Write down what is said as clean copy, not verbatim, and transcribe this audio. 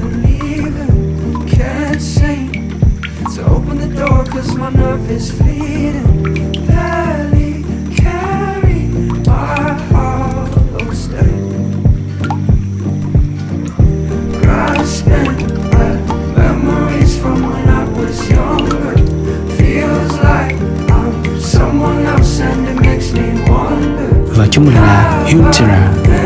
I'm leaving, can't sing to open the door cause my nerve is fleeting. Barely carry my hollow state, grasping at memories from when I was younger. Feels like I'm someone else and it makes me wonder. Và chúng mình là Heal Terra.